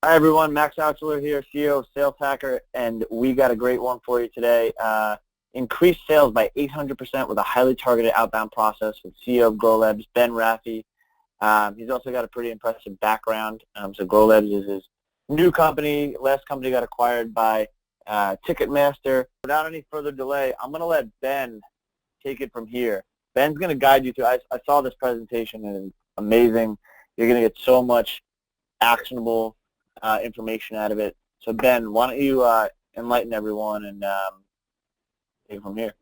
Hi everyone, Max Outschler here, CEO of Sales Hacker, and we got a great one for you today. Increased sales by 800% with a highly targeted outbound process with CEO of GrowLabs, Ben Raffi. He's also got a pretty impressive background. So GrowLabs is his new company. Last company got acquired by Ticketmaster. Without any further delay, I'm going to let Ben take it from here. Ben's going to guide you through. I saw this presentation and it's amazing. You're going to get so much actionable information out of it. So Ben, why don't you enlighten everyone and take it from here.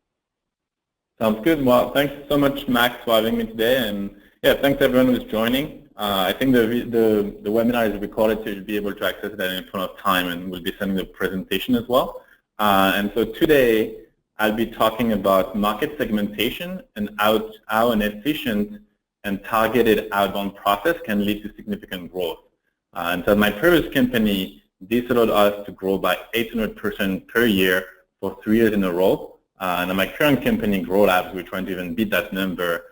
Sounds good. Well, thanks so much, Max, for having me today, and yeah, thanks everyone who's joining. I think the webinar is recorded, so you'll be able to access that in front of time, and we'll be sending the presentation as well. And so today I'll be talking about market segmentation and how an efficient and targeted outbound process can lead to significant growth. And so my previous company, this allowed us to grow by 800% per year for 3 years in a row. And in my current company, GrowLabs, we're trying to even beat that number,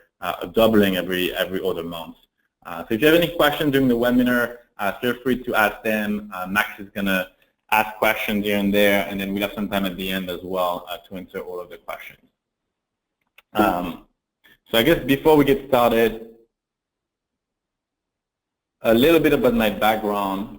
doubling every other month. So if you have any questions during the webinar, feel free to ask them. Max is going to ask questions here and there, and then we'll have some time at the end as well to answer all of the questions. So I guess before we get started, a little bit about my background.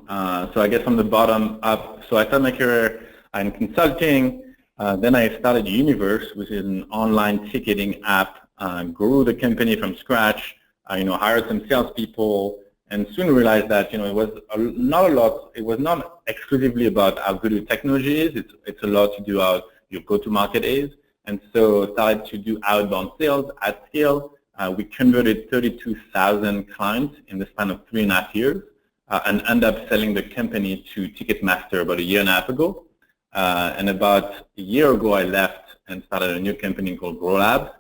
So I guess from the bottom up, so I started my career in consulting. Then I started Universe, which is an online ticketing app. Grew the company from scratch. Hired some salespeople, and soon realized that it was not a lot. It was not exclusively about how good your technology is. It's a lot to do how your go-to-market is. And so started to do outbound sales at scale. We converted 32,000 clients in the span of 3.5 years, and ended up selling the company to Ticketmaster about 1.5 years ago. And about a year ago, I left and started a new company called GrowLabs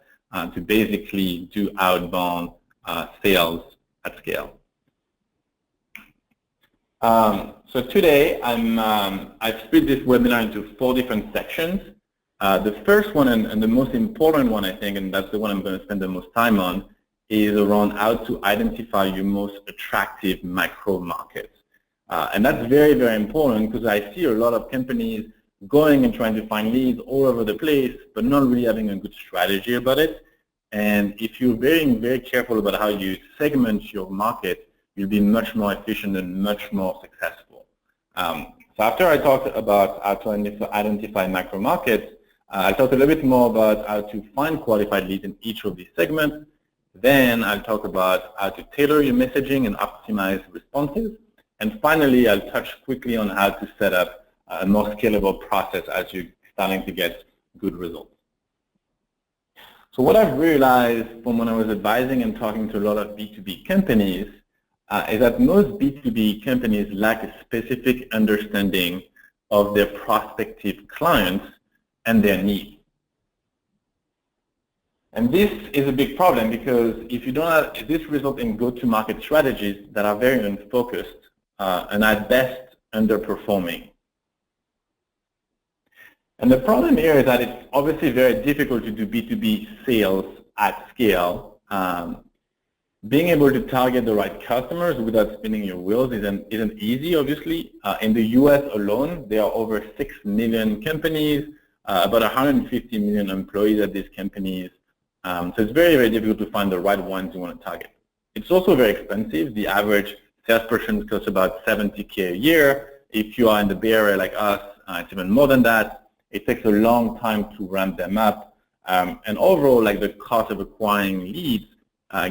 to basically do outbound sales at scale. So today, I've split this webinar into 4 different sections. The first one and the most important one, I think, and that's the one I'm going to spend the most time on, is around how to identify your most attractive micro markets. And that's very, very important because I see a lot of companies going and trying to find leads all over the place, but not really having a good strategy about it. And if you're very, very careful about how you segment your market, you'll be much more efficient and much more successful. So after I talked about how to identify micro markets, I'll talk a little bit more about how to find qualified leads in each of these segments. Then I'll talk about how to tailor your messaging and optimize responses. And finally, I'll touch quickly on how to set up a more scalable process as you're starting to get good results. So what I've realized from when I was advising and talking to a lot of B2B companies is that most B2B companies lack a specific understanding of their prospective clients and their needs. And this is a big problem because if you don't have, this results in go-to-market strategies that are very unfocused and at best underperforming. And the problem here is that it's obviously very difficult to do B2B sales at scale. Being able to target the right customers without spinning your wheels isn't easy, obviously. In the US alone, there are over 6 million companies, about 150 million employees at these companies. So it's very, very difficult to find the right ones you want to target. It's also very expensive. The average salesperson costs about $70K a year. If you are in the Bay Area like us, it's even more than that. It takes a long time to ramp them up. And overall, like the cost of acquiring leads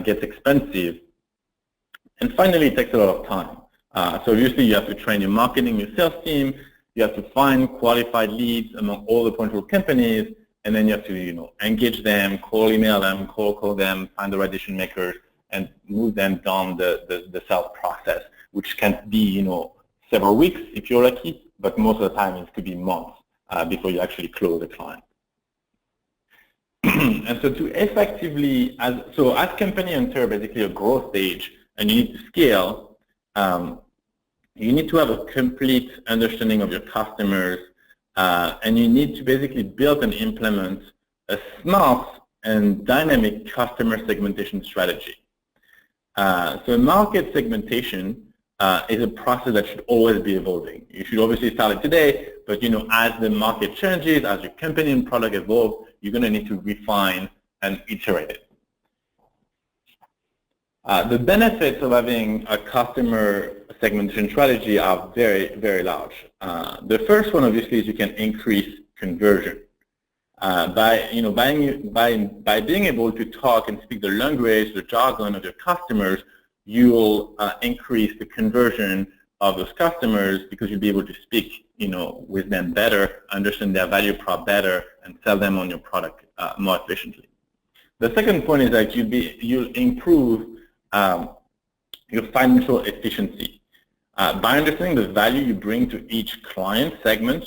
gets expensive. And finally, it takes a lot of time. So obviously, you have to train your marketing, your sales team. You have to find qualified leads among all the potential companies, and then you have to, engage them, email them, call them, find the right decision makers, and move them down the sales process, which can be, several weeks if you're lucky, but most of the time it could be months before you actually close a client. And so to effectively, as company enter basically a growth stage and you need to scale, you need to have a complete understanding of your customers, and you need to basically build and implement a smart and dynamic customer segmentation strategy. So market segmentation is a process that should always be evolving. You should obviously start it today, but as the market changes, as your company and product evolve, you're going to need to refine and iterate it. The benefits of having a customer segmentation strategy are very, very large. The first one, obviously, is you can increase conversion. By being able to talk and speak the language, the jargon of your customers, you'll increase the conversion of those customers because you'll be able to speak, with them better, understand their value prop better, and sell them on your product more efficiently. The second point is that you'll improve your financial efficiency. By understanding the value you bring to each client segment,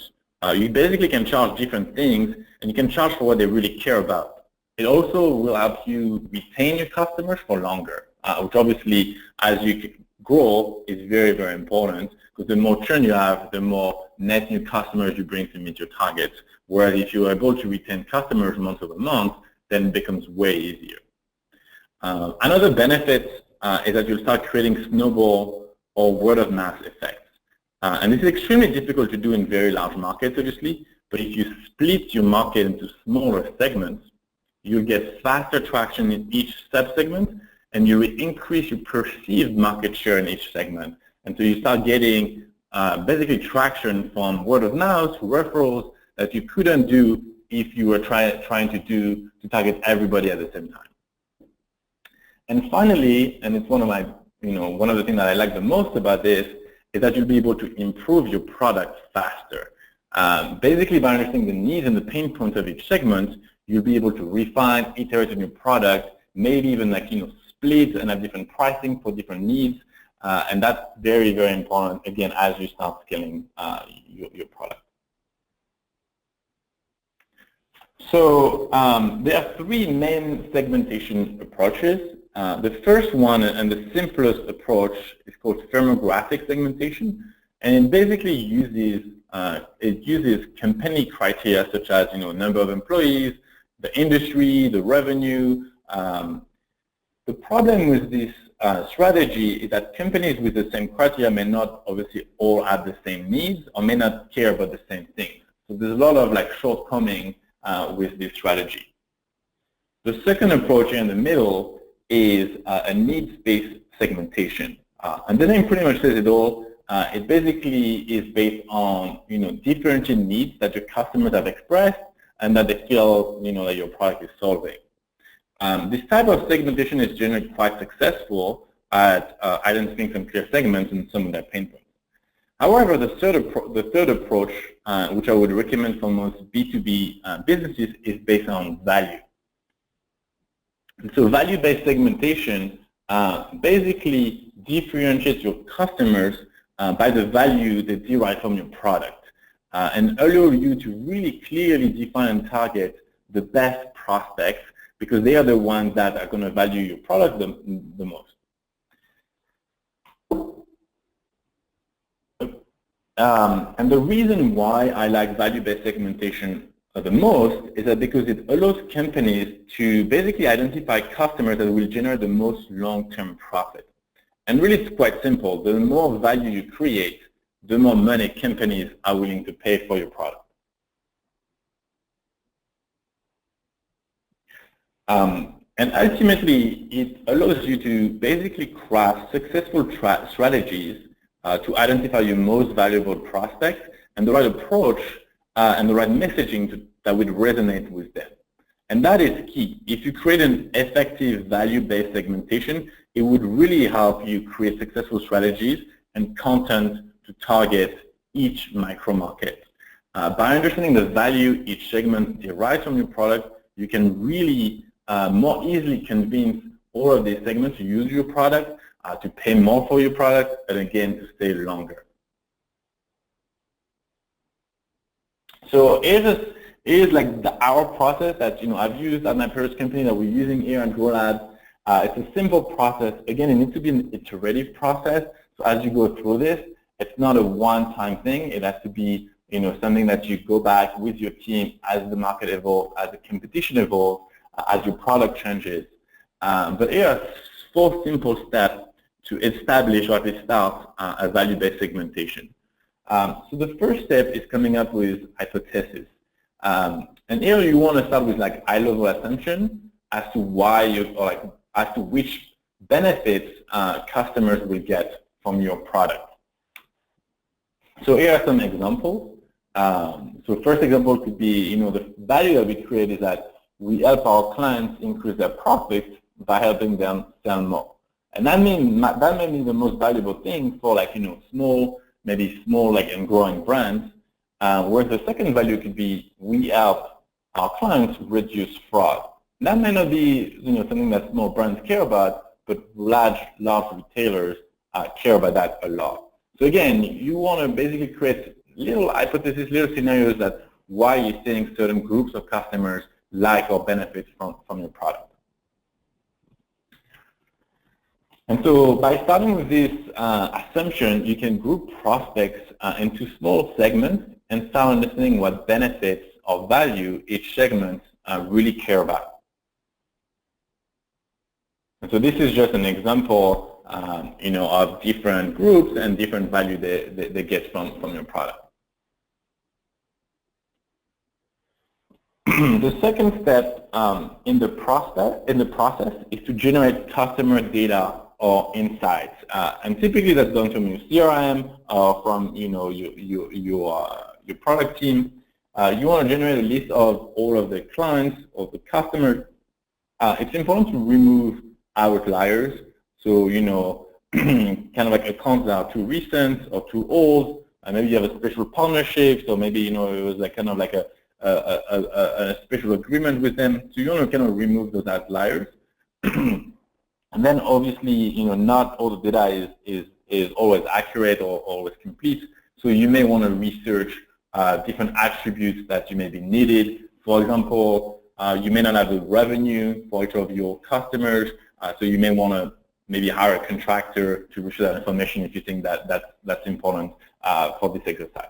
you basically can charge different things, and you can charge for what they really care about. It also will help you retain your customers for longer, which obviously, as you grow, is very, very important, because the more churn you have, the more net new customers you bring to meet your targets. Whereas if you are able to retain customers month over month, then it becomes way easier. Another benefit is that you'll start creating snowball or word-of-mouth effects. And this is extremely difficult to do in very large markets, obviously, but if you split your market into smaller segments, you'll get faster traction in each sub-segment, and you will increase your perceived market share in each segment. And so you start getting basically traction from word-of-mouth, referrals, that you couldn't do if you were trying to target everybody at the same time. And finally, and it's one of the things that I like the most about this, is that you'll be able to improve your product faster. Basically, by understanding the needs and the pain points of each segment, you'll be able to refine, iterate on your product, maybe even split and have different pricing for different needs. And that's very, very important, again, as you start scaling your product. So there are three main segmentation approaches. The first one, and the simplest approach, is called firmographic segmentation, and it basically uses company criteria such as number of employees, the industry, the revenue. The problem with this strategy is that companies with the same criteria may not obviously all have the same needs or may not care about the same things. So there's a lot of shortcoming with this strategy. The second approach here in the middle is a needs-based segmentation. And the name pretty much says it all. It basically is based on differentiated needs that your customers have expressed and that they feel that your product is solving. This type of segmentation is generally quite successful at identifying some clear segments and some of their pain points. However, the third approach, which I would recommend for most B2B businesses, is based on value. And so value-based segmentation basically differentiates your customers by the value they derive from your product and allow you to really clearly define and target the best prospects because they are the ones that are going to value your product the most. And the reason why I like value-based segmentation the most is that because it allows companies to basically identify customers that will generate the most long-term profit. And really it's quite simple. The more value you create, the more money companies are willing to pay for your product. And ultimately, it allows you to basically craft successful strategies to identify your most valuable prospects and the right approach and the right messaging that would resonate with them. And that is key. If you create an effective value-based segmentation, it would really help you create successful strategies and content to target each micro-market. By understanding the value each segment derives from your product, you can really more easily convince all of these segments to use your product, to pay more for your product, and again, to stay longer. So here's like our process that I've used at my previous company that we're using here at GrowLab. It's a simple process. Again, it needs to be an iterative process. So as you go through this, it's not a one-time thing. It has to be something that you go back with your team as the market evolves, as the competition evolves, as your product changes. But here are 4 simple steps establish or at least start a value-based segmentation. So the first step is coming up with hypothesis. And here you want to start with like high-level assumption as to why as to which benefits customers will get from your product. So here are some examples. So first example could be, the value that we create is that we help our clients increase their profits by helping them sell more. And that may be the most valuable thing for like, maybe small like and growing brands. Whereas the second value could be we help our clients reduce fraud. That may not be something that small brands care about, but large retailers care about that a lot. So again, you want to basically create little hypotheses, little scenarios that why you think certain groups of customers like or benefit from your product. And so by starting with this assumption, you can group prospects into small segments and start understanding what benefits or value each segment really care about. And so this is just an example, of different groups and different value they get from your product. The second step in the process is to generate customer data or insights, and typically that's done from your CRM or from your product team. You want to generate a list of all of the clients or the customers. It's important to remove outliers. So kind of like accounts that are too recent or too old. Maybe you have a special partnership, so maybe it was like kind of like a special agreement with them. So you want to kind of remove those outliers. And then obviously, not all the data is always accurate or always complete. So you may want to research different attributes that you may be needed. For example, you may not have the revenue for each of your customers, so you may want to maybe hire a contractor to retrieve that information if you think that that's important for this exercise.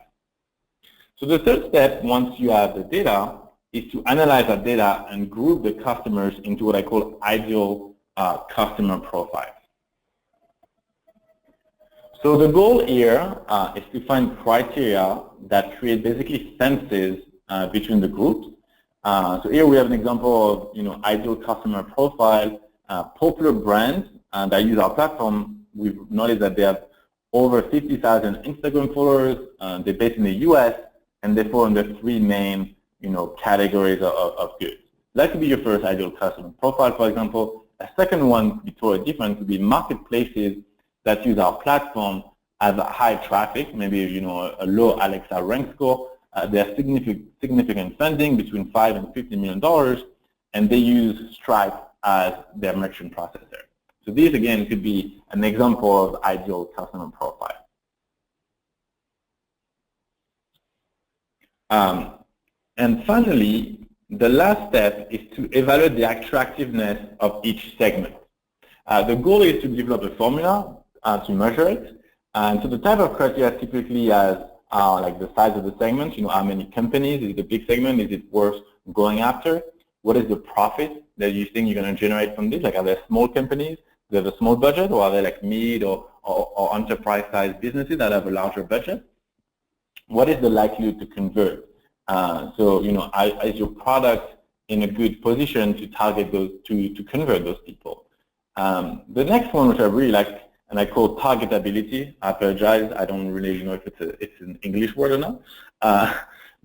So the third step, once you have the data, is to analyze that data and group the customers into what I call ideal customer profiles. So the goal here is to find criteria that create basically fences between the groups. So here we have an example of ideal customer profile, popular brands that use our platform. We've noticed that they have over 50,000 Instagram followers. They're based in the US, and they fall under three main categories of goods. That could be your first ideal customer profile, for example. A second one could be totally different. Could be marketplaces that use our platform have high traffic, maybe a low Alexa rank score. They have significant funding between $5 and $50 million, and they use Stripe as their merchant processor. So these again could be an example of ideal customer profile. And finally, the last step is to evaluate the attractiveness of each segment. The goal is to develop a formula to measure it. And so the type of criteria typically has like the size of the segment, how many companies, is it a big segment, is it worth going after? What is the profit that you think you're going to generate from this? Like, are there small companies that have a small budget, or are they like mid or enterprise-sized businesses that have a larger budget? What is the likelihood to convert? So, is your product in a good position to target those, to convert those people? The next one, which I really like, and I call targetability. I apologize, I don't really know if it's an English word or not.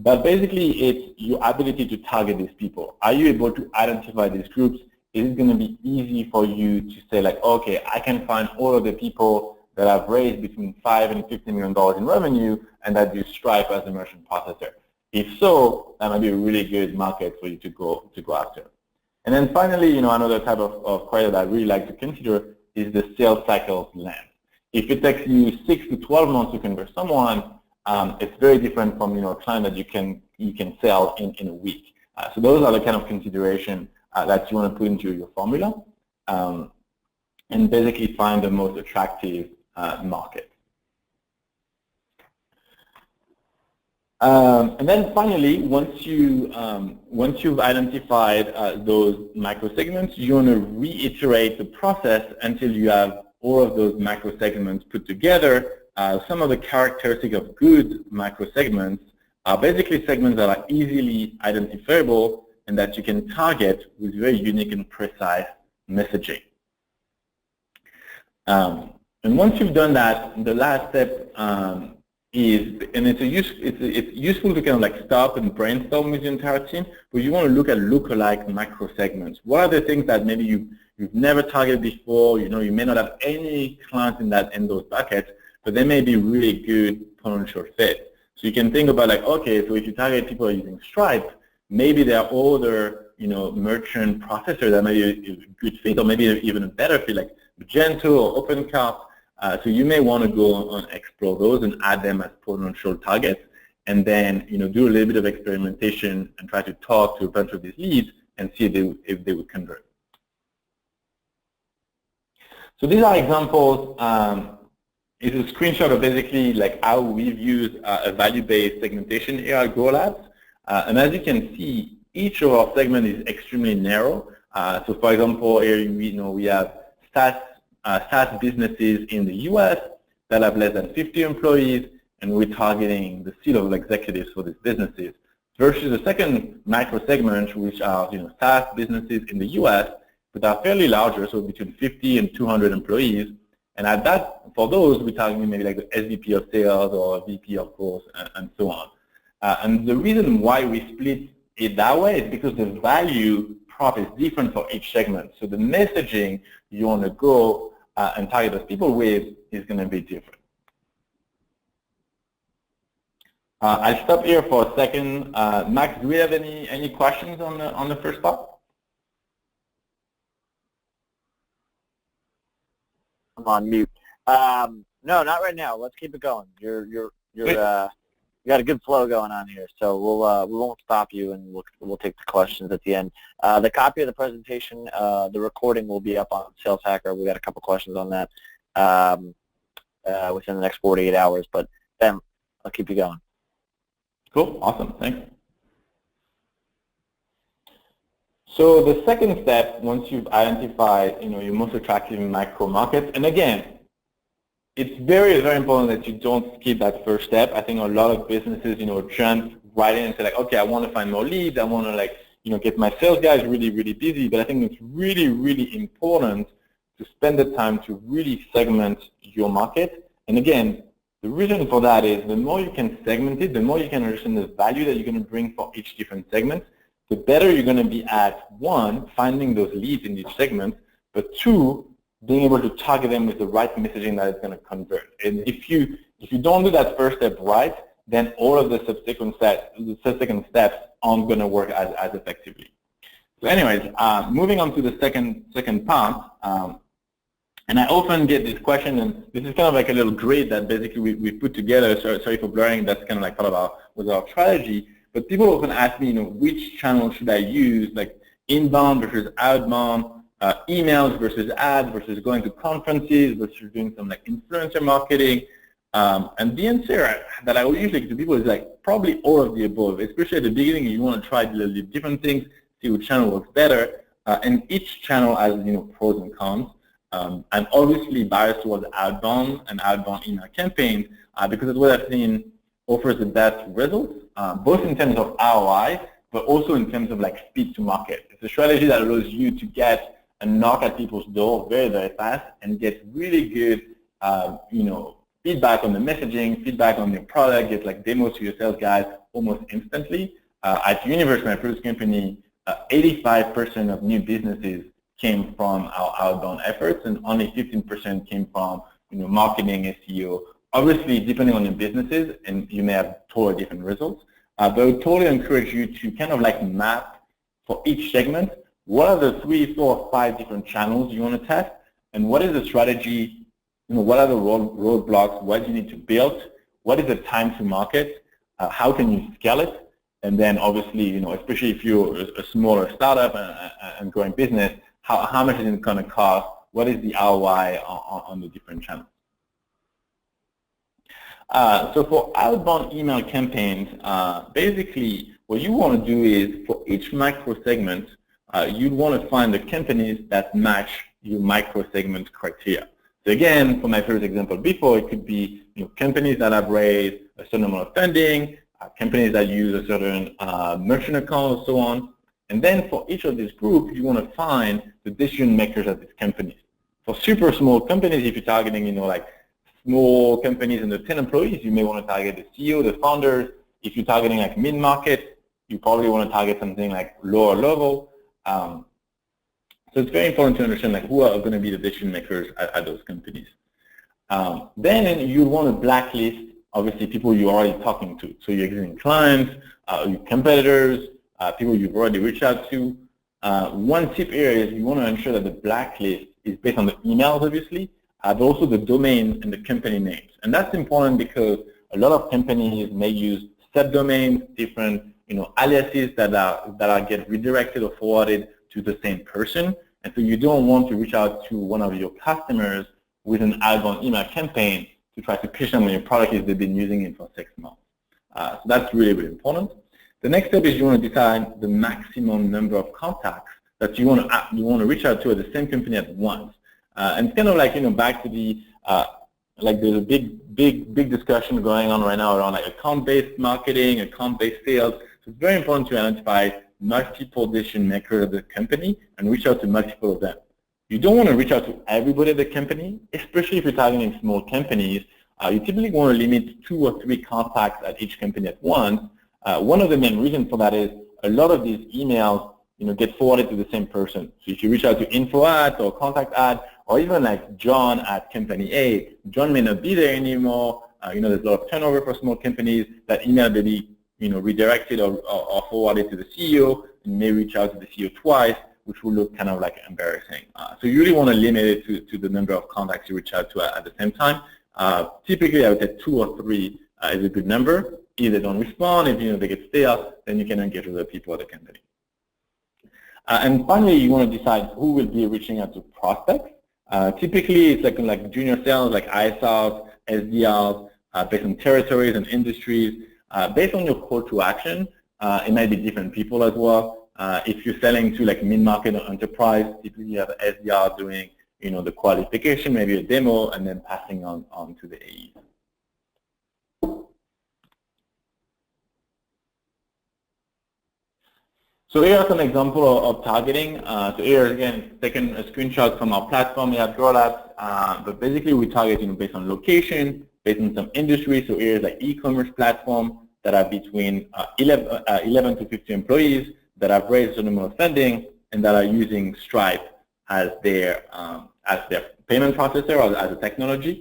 But basically, it's your ability to target these people. Are you able to identify these groups? Is it going to be easy for you to say, like, okay, I can find all of the people that have raised between $5 and $50 million in revenue and that use Stripe as a merchant processor? If so, that might be a really good market for you to go after. And then finally, another type of criteria that I really like to consider is the sales cycle length. If it takes you 6 to 12 months to convert someone, it's very different from a client that you can sell in a week. So those are the kind of consideration that you want to put into your formula, and basically find the most attractive market. And then finally, once you've identified those micro segments, you want to reiterate the process until you have all of those macro segments put together, some of the characteristics of good macro segments are basically segments that are easily identifiable and that you can target with very unique and precise messaging. And once you've done that, the last step is, and it's useful to kind of like stop and brainstorm with the entire team, but you want to look at lookalike macro segments. What are the things that maybe you've never targeted before? You know, you may not have any clients in those buckets, but they may be really good potential fit. So you can think about like, okay, so if you target people using Stripe, maybe there are other, you know, merchant processors that may be a good fit, or maybe even a better fit, like Magento or OpenCart. So you may want to go and explore those and add them as potential targets, and then, you know, do a little bit of experimentation and try to talk to a bunch of these leads and see if they would convert. So these are examples. It's a screenshot of basically like how we've used a value-based segmentation here at Grow Labs. And as you can see, each of our segments is extremely narrow. So for example, here we have SaaS businesses in the US that have less than 50 employees, and we're targeting the C-level executives for these businesses. Versus the second micro segment, which are SaaS businesses in the US, but are fairly larger, so between 50 and 200 employees. And at that, for those, we're targeting maybe like the SVP of sales or VP of growth and so on. And the reason why we split it that way is because the value prop is different for each segment. So the messaging you want to go and target those people with is going to be different. I'll stop here for a second. Max, do we have any questions on the first part? I'm on mute. No, not right now. Let's keep it going. You got a good flow going on here, so we won't stop you, and we'll take the questions at the end. The copy of the presentation, the recording will be up on Sales Hacker. We got a couple questions on that within the next 48 hours, but then I'll keep you going. Cool, awesome, thanks. So the second step, once you've identified your most attractive micro markets, and again, it's very, very important that you don't skip that first step. I think a lot of businesses, jump right in and say like, okay, I want to find more leads. I want to get my sales guys really, really busy. But I think it's really, really important to spend the time to really segment your market. And again, the reason for that is the more you can segment it, the more you can understand the value that you're going to bring for each different segment, the better you're going to be at, one, finding those leads in each segment, but two, being able to target them with the right messaging that is going to convert. And if you don't do that first step right, then all of the subsequent steps aren't going to work as effectively. So anyways, moving on to the second part, and I often get this question, and this is kind of like a little grid that basically we put together. Sorry for blurring. That's kind of like part of our strategy. But people often ask me, which channel should I use, like inbound versus outbound, emails versus ads versus going to conferences versus doing some like influencer marketing. And the answer that I usually give to people is like probably all of the above. Especially at the beginning, you want to try different things, see which channel works better. And each channel has pros and cons. I'm obviously biased towards outbound and outbound email campaigns because it's what I've seen offers the best results, both in terms of ROI, but also in terms of like speed to market. It's a strategy that allows you to get and knock at people's door very, very fast and get really good, feedback on the messaging, feedback on your product, get like demos to your sales guys almost instantly. At Universe, my previous company, 85% of new businesses came from our outbound efforts, and only 15% came from marketing, SEO. Obviously, depending on your businesses, and you may have totally different results. But I would totally encourage you to kind of like map for each segment what are the 3, 4, 5 different channels you want to test, and what is the strategy, what are the roadblocks, what do you need to build, what is the time to market, how can you scale it, and then obviously, especially if you're a smaller startup and growing business, how much is it going to cost, what is the ROI on the different channels. So for outbound email campaigns, basically what you want to do is for each micro segment, you'd want to find the companies that match your micro segment criteria. So again, for my first example before, it could be companies that have raised a certain amount of funding, companies that use a certain merchant account, and so on. And then for each of these groups, you want to find the decision makers at these companies. For super small companies, if you're targeting, like small companies under 10 employees, you may want to target the CEO, the founders. If you're targeting like mid-market, you probably want to target something like lower level. So it's very important to understand like who are going to be the decision makers at those companies. Then you want to blacklist, obviously, people you're already talking to. So your existing clients, your competitors, people you've already reached out to. One tip here is you want to ensure that the blacklist is based on the emails, obviously, but also the domain and the company names. And that's important because a lot of companies may use subdomains, different aliases that get redirected or forwarded to the same person. And so you don't want to reach out to one of your customers with an outbound email campaign to try to pitch them on your product if they've been using it for 6 months. So that's really, really important. The next step is you want to decide the maximum number of contacts that you want to reach out to at the same company at once. And it's kind of like back to the like there's a big discussion going on right now around like account-based marketing, account-based sales. So it's very important to identify multiple decision makers of the company and reach out to multiple of them. You don't want to reach out to everybody at the company, especially if you're targeting small companies. You typically want to limit 2 or 3 contacts at each company at once. One of the main reasons for that is a lot of these emails get forwarded to the same person. So if you reach out to info @ or contact @ or even like John at company A, John may not be there anymore. There's a lot of turnover for small companies. That email may be redirected or forwarded to the CEO, and may reach out to the CEO twice, which will look kind of like embarrassing. So you really want to limit it to the number of contacts you reach out to at the same time. Typically, I would say 2 or 3 is a good number. If they don't respond, if they get stale, then you can engage with the people at the company. And finally, you want to decide who will be reaching out to prospects. Typically, it's like junior sales, like ISRs, SDRs, based on territories and industries. Based on your call to action, it might be different people as well. If you're selling to like mid-market or enterprise, typically you have an SDR doing the qualification, maybe a demo, and then passing on to the AE. So here are some examples of targeting. So here again, taking a screenshot from our platform. We have Grow Labs, but basically we target based on location, based on some industry. So here's like e-commerce platform that are between 11 to 50 employees that have raised a certain amount of funding and that are using Stripe as their payment processor or as a technology.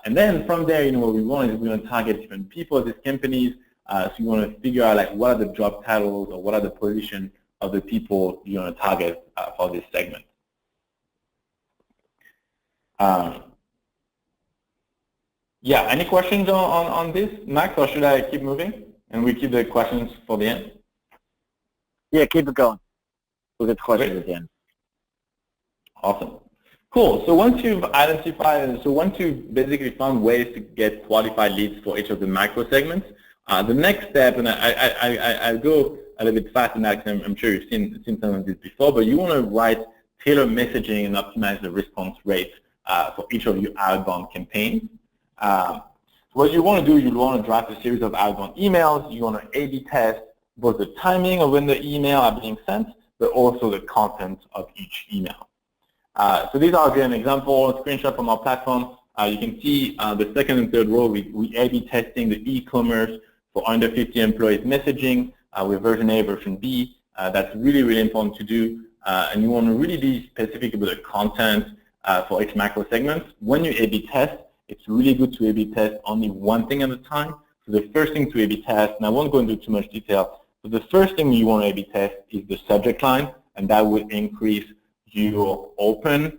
And then from there, what we want is we want to target different people at these companies. So you want to figure out like what are the job titles or what are the position of the people you want to target for this segment. Yeah, any questions on this, Max, or should I keep moving and we keep the questions for the end? Yeah, keep it going. We'll get the questions at the end. Awesome. Cool. So once you've identified, once you've basically found ways to get qualified leads for each of the micro segments, the next step, and I'll go a little bit fast, and I'm sure you've seen some of this before, but you want to write tailored messaging and optimize the response rate for each of your outbound campaigns. What you want to do, you want to draft a series of outbound emails. You want to A/B test both the timing of when the email are being sent, but also the content of each email. So these are again example screenshot from our platform. You can see the second and third row, we A/B testing the e-commerce for under 50 employees messaging with version A, version B. That's really, really important to do. And you want to really be specific about the content for each macro segment. When you A/B test, it's really good to A/B test only one thing at a time. So the first thing to A/B test, and I won't go into too much detail, but the first thing you want to A/B test is the subject line, and that will increase your open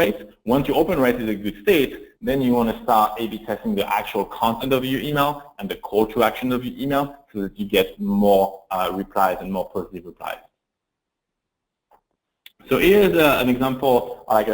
rate. Once your open rate is a good state, then you want to start A/B testing the actual content of your email and the call to action of your email so that you get more replies and more positive replies. So here's an example, like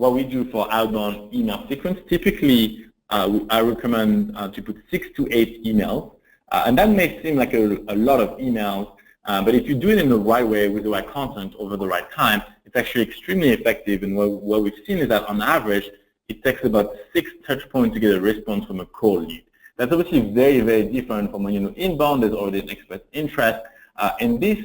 what we do for outbound email sequence. Typically, I recommend to put 6 to 8 emails, and that may seem like a lot of emails, but if you do it in the right way with the right content over the right time, it's actually extremely effective. And what we've seen is that on average, it takes about 6 touch points to get a response from a cold lead. That's obviously very, very different from when inbound, there's already an expressed interest. In this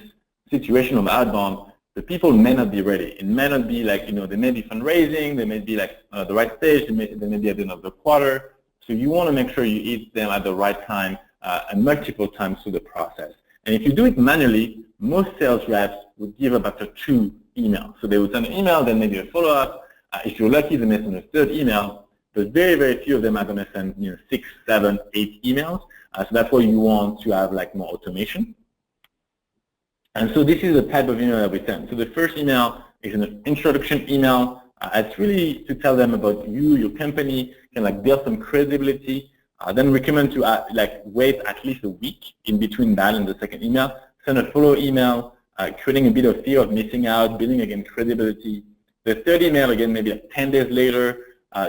situation of outbound, the people may not be ready. It may not be like, they may be fundraising, they may be like at the right stage, they may be at the end of the quarter. So you want to make sure you hit them at the right time and multiple times through the process. And if you do it manually, most sales reps would give about 2 emails. So they would send an email, then maybe a follow-up. If you're lucky, they may send a 3rd email. But very, very few of them are going to send 6, 7, 8 emails. So that's why you want to have like more automation. And so this is the type of email that we send. So the first email is an introduction email. It's really to tell them about you, your company, can like build some credibility. Then recommend to like wait at least a week in between that and the second email. Send a follow email, creating a bit of fear of missing out, building again credibility. The 3rd email, again, maybe like 10 days later,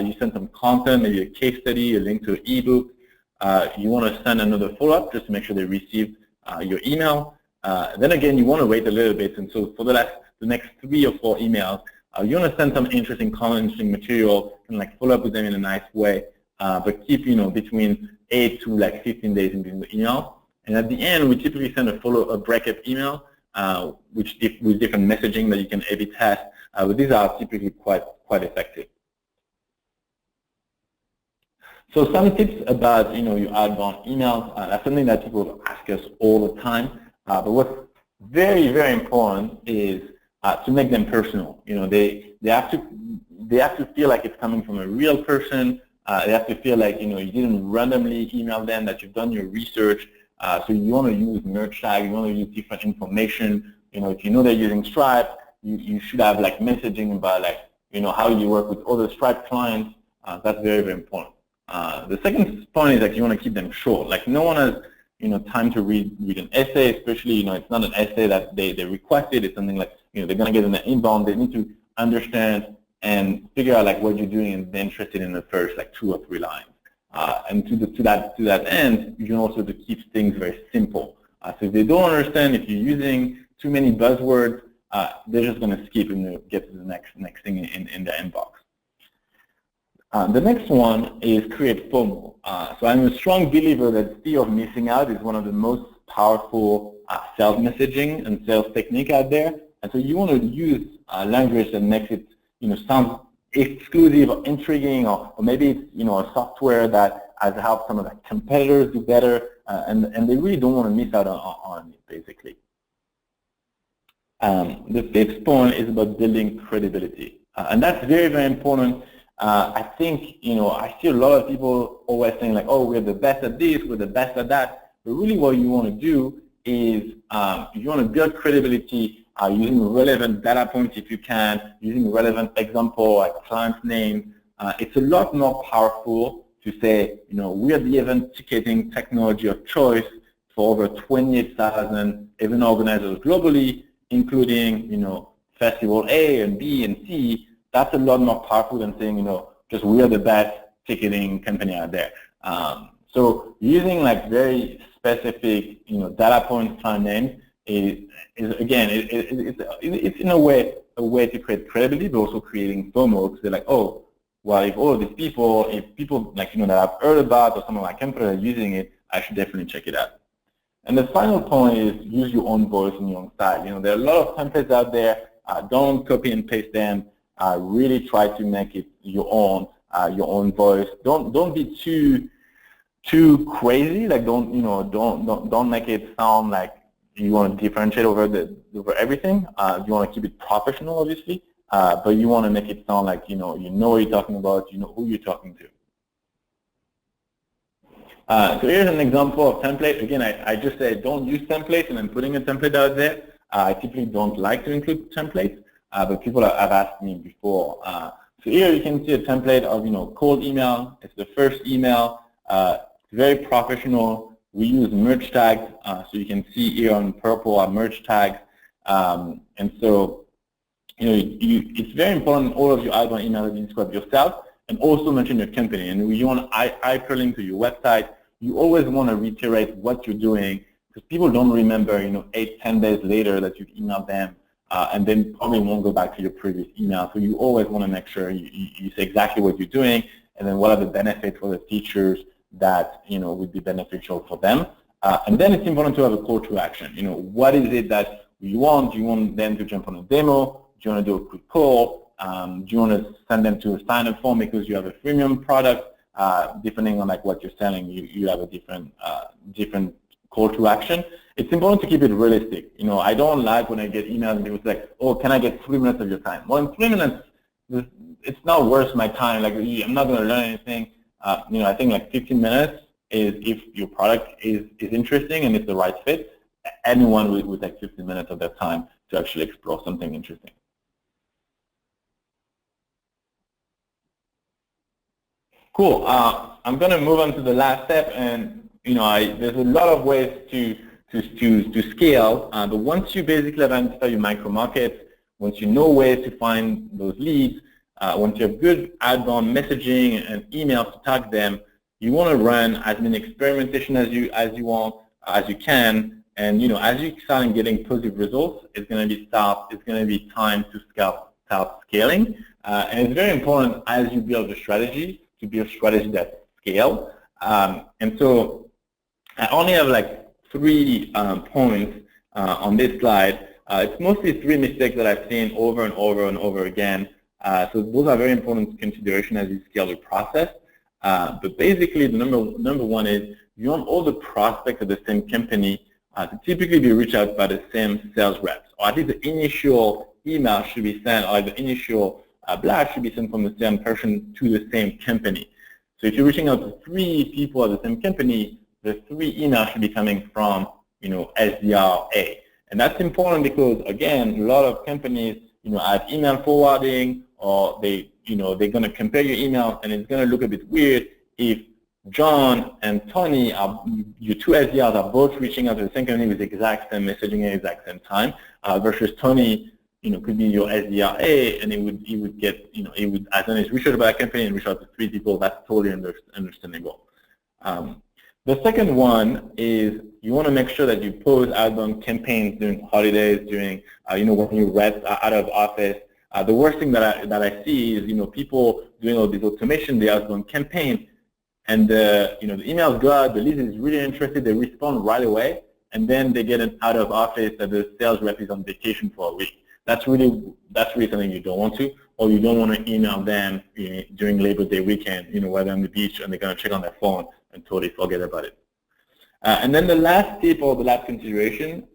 you send some content, maybe a case study, a link to an ebook. You want to send another follow-up just to make sure they receive your email. Then again, you want to wait a little bit. And so for the next 3 or 4 emails, you want to send some interesting content, interesting material, and like follow up with them in a nice way. But keep, between 8 to like 15 days in between the email. And at the end, we typically send a breakup email, with different messaging that you can A/B test. But these are typically quite effective. So some tips about your outbound emails. That's something that people ask us all the time. But what's very, very important is to make them personal. They have to feel like it's coming from a real person. They have to feel like you didn't randomly email them, that you've done your research. So you want to use merge tag, you want to use different information. If they're using Stripe, you should have like messaging about like how you work with other Stripe clients. That's very, very important. The second point is that you want to keep them short. Like no one has time to read an essay, especially it's not an essay that they requested. It's something like they're going to get in the inbound. They need to understand and figure out like what you're doing and be interested in the first like 2 or 3 lines. And to that end, you can also to keep things very simple. So if they don't understand, if you're using too many buzzwords, they're just going to skip and get to the next thing in the inbox. The next one is create FOMO. So I'm a strong believer that fear of missing out is one of the most powerful sales messaging and sales technique out there. And so you want to use language that makes it sound exclusive or intriguing, or maybe it's a software that has helped some of the competitors do better, and they really don't want to miss out on it, basically. The 5th point is about building credibility, and that's very, very important. I think I see a lot of people always saying like, oh, we're the best at this, we're the best at that, but really what you want to do is you want to build credibility using relevant data points if you can, using relevant example like client's name. It's a lot more powerful to say, we are the event ticketing technology of choice for over 28,000 event organizers globally, including, Festival A and B and C. That's a lot more powerful than saying, just we are the best ticketing company out there. So using like very specific, data points, client names is again, it's in a way to create credibility, but also creating FOMO, because they're like, oh, well, if all of these people, like that I've heard about or some of my competitors are using it, I should definitely check it out. And the final point is use your own voice and your own style. There are a lot of templates out there. Don't copy and paste them. Really try to make it your own voice. Don't be too crazy. Like don't make it sound like you want to differentiate over everything. You want to keep it professional, obviously, but you want to make it sound like you know what you're talking about. You know who you're talking to. So here's an example of template. Again, I just said don't use templates, and I'm putting a template out there. I typically don't like to include templates, but people have asked me before. So here you can see a template of cold email. It's the first email. Very professional. We use merge tags, so you can see here on purple are merge tags, and so it's very important all of your outbound emails that you describe yourself, and also mention your company. And you want to hyperlink to your website. You always want to reiterate what you're doing, because people don't remember 8-10 days later that you've emailed them. and then probably won't go back to your previous email. So you always want to make sure you say exactly what you're doing, and then what are the benefits or the features that would be beneficial for them. And then it's important to have a call to action. What is it that you want? Do you want them to jump on a demo? Do you want to do a quick call? Do you want to send them to a sign-up form because you have a freemium product? Depending on like what you're selling, you have a different call to action. It's important to keep it realistic. I don't like when I get emails and people say, like, oh, can I get 3 minutes of your time? Well, in 3 minutes, it's not worth my time. Like, I'm not going to learn anything. I think like 15 minutes is, if your product is interesting and it's the right fit, anyone would take 15 minutes of their time to actually explore something interesting. Cool. I'm going to move on to the last step, and there's a lot of ways to scale. But once you basically identify your micro markets, once you know where to find those leads, once you have good outbound messaging and emails to tag them, you want to run as many experimentation as you can. And as you start getting positive results, it's going to be time to start scaling. And it's very important as you build a strategy to build strategy that scale. And so I only have like 3 points on this slide. It's mostly 3 mistakes that I've seen over and over and over again. So those are very important consideration as you scale the process. But basically, the number one is you want all the prospects of the same company to typically be reached out by the same sales reps, or at least the initial email should be sent, or the initial blast should be sent from the same person to the same company. So if you're reaching out to 3 people at the same company, the 3 emails should be coming from SDR A. And that's important because, again, a lot of companies add email forwarding, or they're going to compare your email, and it's going to look a bit weird if John and Tony, your 2 SDRs, are both reaching out to the same company with the exact same messaging at the exact same time, versus Tony could be your SDR A, and he would get, he would, as long as reach out about a company and reach out to 3 people, that's totally understandable. The second one is you want to make sure that you post outbound campaigns during holidays, during when your reps are out of office. The worst thing that I see is people doing all these automation, the outbound campaign, and the emails go out, the lead is really interested, they respond right away, and then they get an out of office that the sales rep is on vacation for a week. That's really something you don't want to, or you don't want to email them during Labor Day weekend, while they're on the beach and they're going to check on their phone and totally forget about it. And then the last tip, or the last consideration,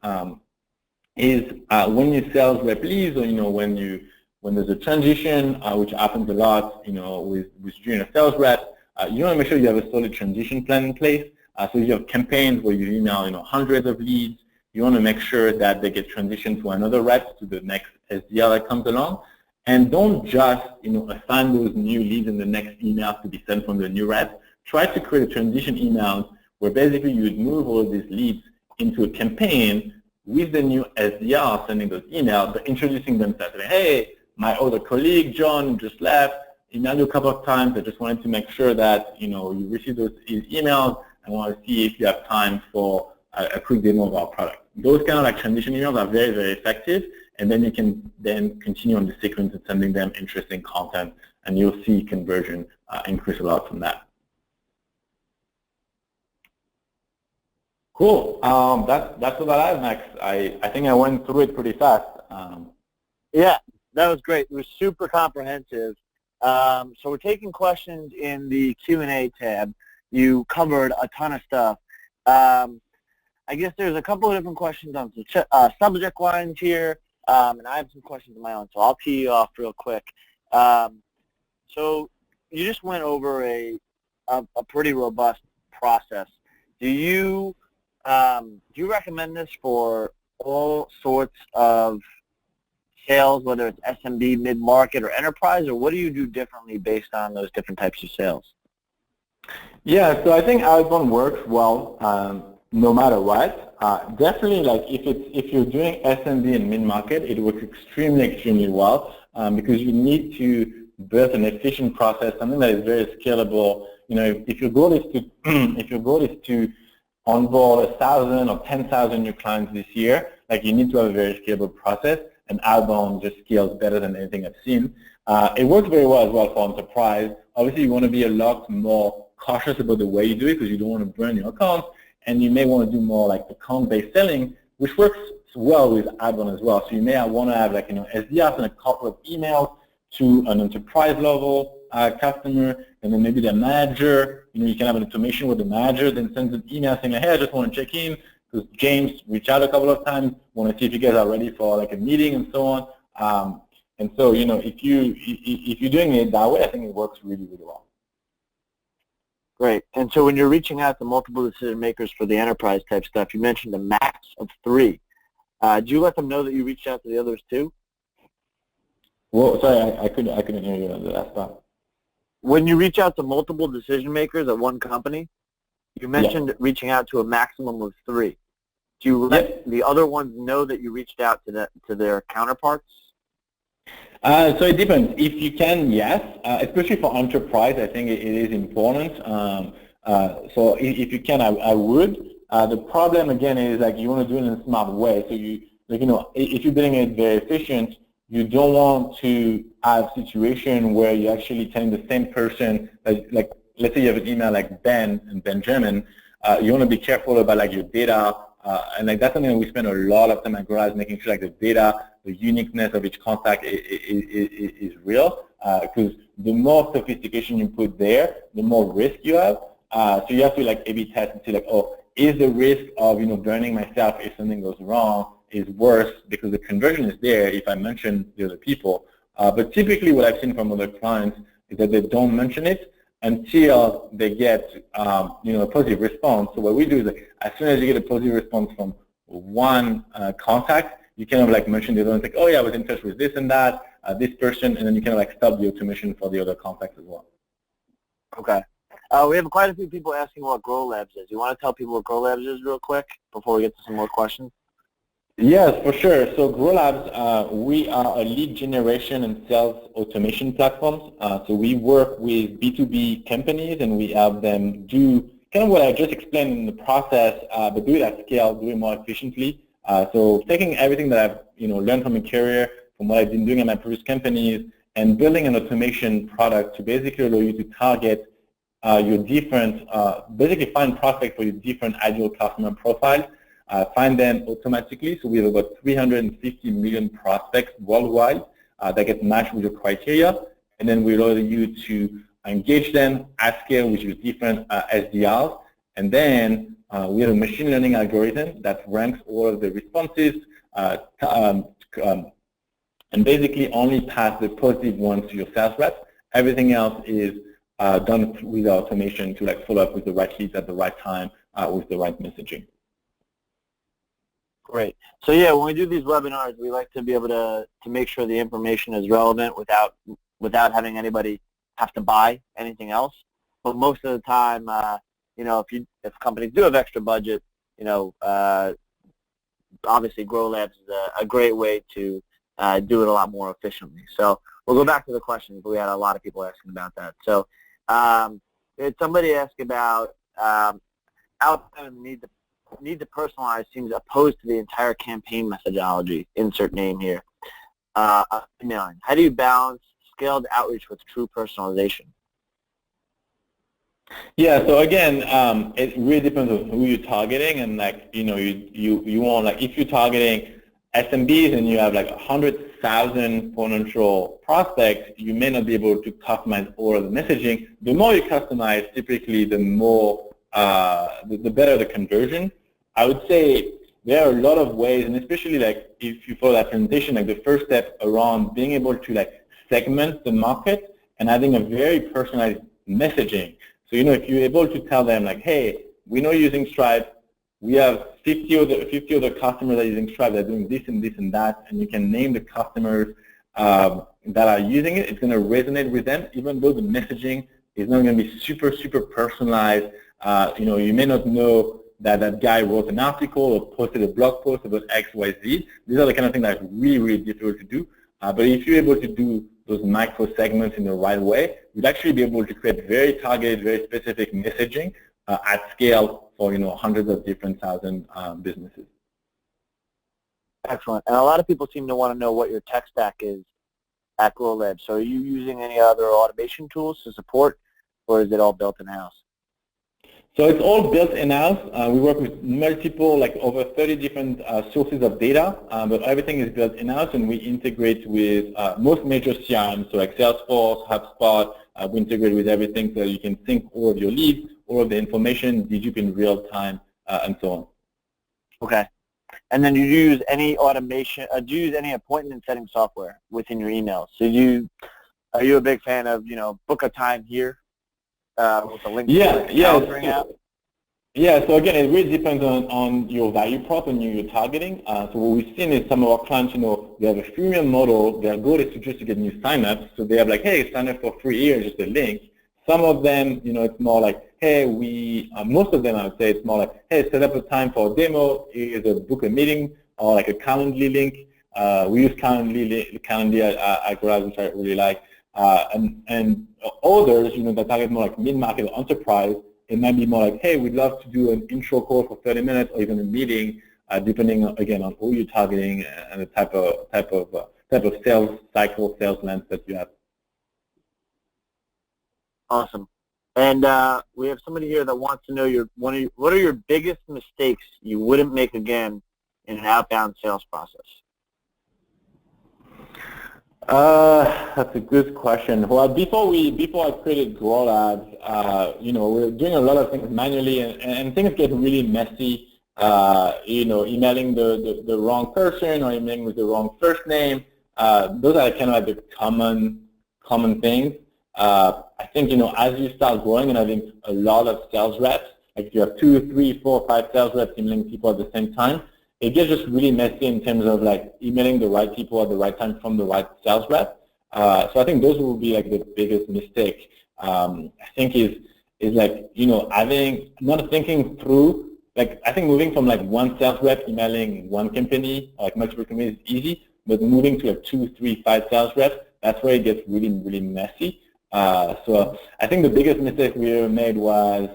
is when you sales rep leads, or when there's a transition, which happens a lot, with junior sales rep, you want to make sure you have a solid transition plan in place. So you have campaigns where you email hundreds of leads. You want to make sure that they get transitioned to another rep, to the next SDR that comes along. And don't just assign those new leads in the next email to be sent from the new rep. Try to create a transition email where basically you would move all of these leads into a campaign with the new SDR sending those emails, but introducing themselves. Hey, my other colleague, John, just left. Emailed you a couple of times. I just wanted to make sure that you receive those emails. I want to see if you have time for a quick demo of our product. Those kind of like transition emails are very, very effective, and then you can then continue on the sequence of sending them interesting content, and you'll see conversion increase a lot from that. Cool. That's what I have, Max. I think I went through it pretty fast. Yeah, that was great. It was super comprehensive. So we're taking questions in the Q&A tab. You covered a ton of stuff. I guess there's a couple of different questions on some subject lines here, and I have some questions of my own, so I'll tee you off real quick. So you just went over a pretty robust process. Do you recommend this for all sorts of sales, whether it's SMB, mid-market, or enterprise, or what do you do differently based on those different types of sales? Yeah, so I think outbound works well no matter what. Definitely, like if you're doing SMB and mid-market, it works extremely well because you need to build an efficient process, something that is very scalable. If your goal is to onboard 1,000 or 10,000 new clients this year, like you need to have a very scalable process. and outbound just scales better than anything I've seen. It works very well as well for enterprise. Obviously, you want to be a lot more cautious about the way you do it because you don't want to burn your accounts, and you may want to do more like account-based selling, which works well with outbound as well. So you may want to have like SDRs and a couple of emails to an enterprise level customer, and then maybe their manager. You can have an automation where the manager then sends an email saying, hey, I just want to check in because James reached out a couple of times, want to see if you guys are ready for like a meeting and so on. And so if you're doing it that way, I think it works really, really well. Great. And so when you're reaching out to multiple decision makers for the enterprise type stuff, you mentioned a max of 3. Do you let them know that you reached out to the others too? Well, sorry, I couldn't hear you on the last part. When you reach out to multiple decision makers at one company, you mentioned reaching out to a maximum of 3. Do you let the other ones know that you reached out to their counterparts? So it depends. If you can, yes. Especially for enterprise, I think it is important. So if you can, I would. The problem again is like you want to do it in a smart way. So if you're doing it very efficient, you don't want to have a situation where you're actually telling the same person, like let's say you have an email like Ben and Benjamin. You want to be careful about like your data, and like that's something that we spend a lot of time at GrowLabs making sure like the data, the uniqueness of each contact is real. Because the more sophistication you put there, the more risk you have. So you have to like A/B test and see like, oh, is the risk of burning myself if something goes wrong is worse because the conversion is there if I mention the other people. But typically what I've seen from other clients is that they don't mention it until they get a positive response. So what we do is like, as soon as you get a positive response from one contact, you kind of like mention the other and think, oh yeah, I was in touch with this and that, this person, and then you kind of like stop the automation for the other contacts as well. Okay. We have quite a few people asking what GrowLabs is. You want to tell people what GrowLabs is real quick before we get to some more questions? Yes, for sure. So GrowLabs, we are a lead generation and sales automation platform. So we work with B2B companies and we have them do kind of what I just explained in the process, but do it at scale, do it more efficiently. So taking everything that I've learned from a career, from what I've been doing at my previous companies, and building an automation product to basically allow you to target your different, basically find prospects for your different ideal customer profiles. Find them automatically. So we have about 350 million prospects worldwide that get matched with your criteria. And then we allow you to engage them at scale with your different SDRs. And then we have a machine learning algorithm that ranks all of the responses and basically only pass the positive ones to your sales rep. Everything else is done with automation to like follow up with the right leads at the right time with the right messaging. Great. So yeah, when we do these webinars, we like to be able to make sure the information is relevant without having anybody have to buy anything else. But most of the time, if companies do have extra budget, obviously GrowLabs is a great way to do it a lot more efficiently. So we'll go back to the questions, but we had a lot of people asking about that. So somebody asked about outbound need to personalize seems opposed to the entire campaign methodology. Insert name here. Emailing. How do you balance scaled outreach with true personalization? Yeah. So again, it really depends on who you're targeting, and like you want like if you're targeting SMBs and you have like 100,000 potential prospects, you may not be able to customize all of the messaging. The more you customize, typically the more the better the conversion. I would say there are a lot of ways, and especially like if you follow that presentation, like the first step around being able to like segment the market and having a very personalized messaging. So if you're able to tell them like, hey, we know you're using Stripe, we have 50 other customers that are using Stripe that are doing this and this and that, and you can name the customers that are using it. It's going to resonate with them, even though the messaging is not going to be super, super personalized. You may not know that guy wrote an article or posted a blog post about X, Y, Z. These are the kind of things that are really, really difficult to do. But if you're able to do those micro segments in the right way, you'd actually be able to create very targeted, very specific messaging at scale for hundreds of different thousand businesses. Excellent. And a lot of people seem to want to know what your tech stack is at GrowLab. So are you using any other automation tools to support, or is it all built in-house? So it's all built in-house. We work with multiple, like over 30 different sources of data, but everything is built in-house, and we integrate with most major CRMs, so like Salesforce, HubSpot. We integrate with everything so you can sync all of your leads, all of the information, dedupe in real time, and so on. Okay. And then do you use any automation, do you use any appointment setting software within your emails? So are you a big fan of, book a time here with a link to calendaring app? Yeah, so again, it really depends on your value prop and your targeting. So what we've seen is some of our clients, they have a freemium model. Their goal is just to get new signups. So they have like, hey, sign up for free here, just a link. Some of them, it's more like, hey, most of them, I would say, it's more like, hey, set up a time for a demo. Here's a book a meeting, or like a Calendly link. We use Calendly at GrowLab, which I really like. And others, that target more like mid-market or enterprise, it might be more like, hey, we'd love to do an intro call for 30 minutes or even a meeting, depending, again, on who you're targeting and the type of sales cycle, sales length that you have. Awesome. And we have somebody here that wants to know what are your biggest mistakes you wouldn't make again in an outbound sales process? That's a good question. Well, before I created GrowLab, we were doing a lot of things manually, and things get really messy. Emailing the wrong person or emailing with the wrong first name. Those are kind of like the common things. I think, as you start growing and having a lot of sales reps, like if you have 2, 3, 4, 5 sales reps emailing people at the same time, it gets just really messy in terms of like emailing the right people at the right time from the right sales rep. So I think those will be like the biggest mistake. I think is like, not thinking through, like I think moving from like one sales rep emailing one company, or like multiple companies is easy, but moving to like 2, 3, 5 sales reps, that's where it gets really, really messy. So I think the biggest mistake we ever made was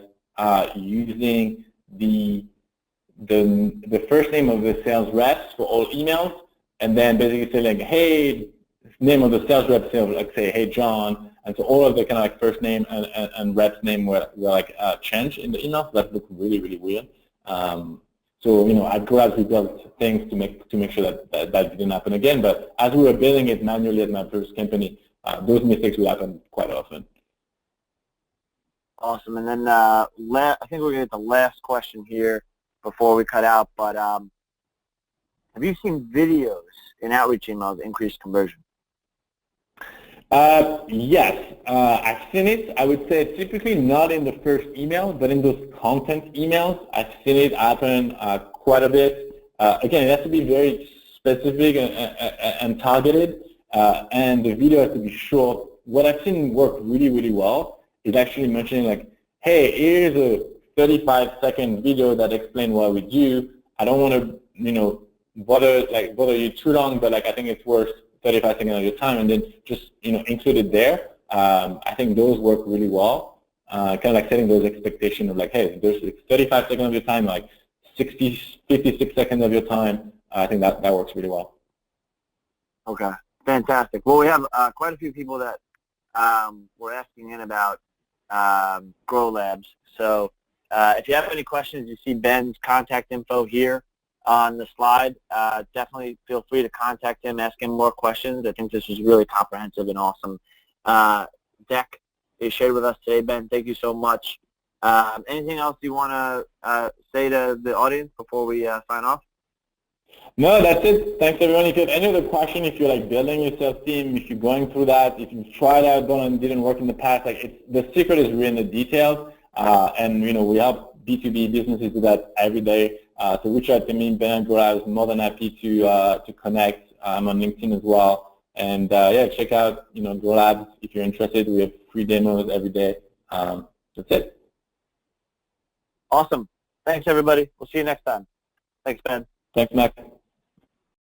using the first name of the sales reps for all emails, and then basically say like, hey, name of the sales rep, like say, hey, John, and so all of the kind of like first name and rep's name were like changed in the email. So that looked really, really weird. So at GrowLab we built things to make sure that didn't happen again. But as we were building it manually at my first company, those mistakes would happen quite often. Awesome. And then I think we're going to get the last question here before we cut out. But have you seen videos in outreach emails increase conversion? Yes, I've seen it. I would say typically not in the first email, but in those content emails, I've seen it happen quite a bit. Again, it has to be very specific and targeted, and the video has to be short. What I've seen work really, really well is actually mentioning like, hey, here's a 35-second video that explains what we do. I don't want to, bother you too long, but like I think it's worth 35 seconds of your time, and then just include it there. I think those work really well. Kind of like setting those expectations of like, hey, there's 35 seconds of your time, like 56 seconds of your time. I think that works really well. Okay, fantastic. Well, we have quite a few people that were asking in about GrowLabs. So if you have any questions, you see Ben's contact info here on the slide. Definitely feel free to contact him, ask him more questions. I think this was really comprehensive and awesome deck you shared with us today, Ben. Thank you so much. Anything else you want to say to the audience before we sign off? No, that's it. Thanks, everyone. If you have any other question, if you're like building your sales team, if you're going through that, if you've tried Outbound and didn't work in the past, like the secret is really in the details. And we help B2B businesses do that every day. So reach out to me, Ben. I was more than happy to connect. I'm on LinkedIn as well. And yeah, check out GrowLab if you're interested. We have free demos every day. That's it. Awesome. Thanks, everybody. We'll see you next time. Thanks, Ben. Thanks, Max.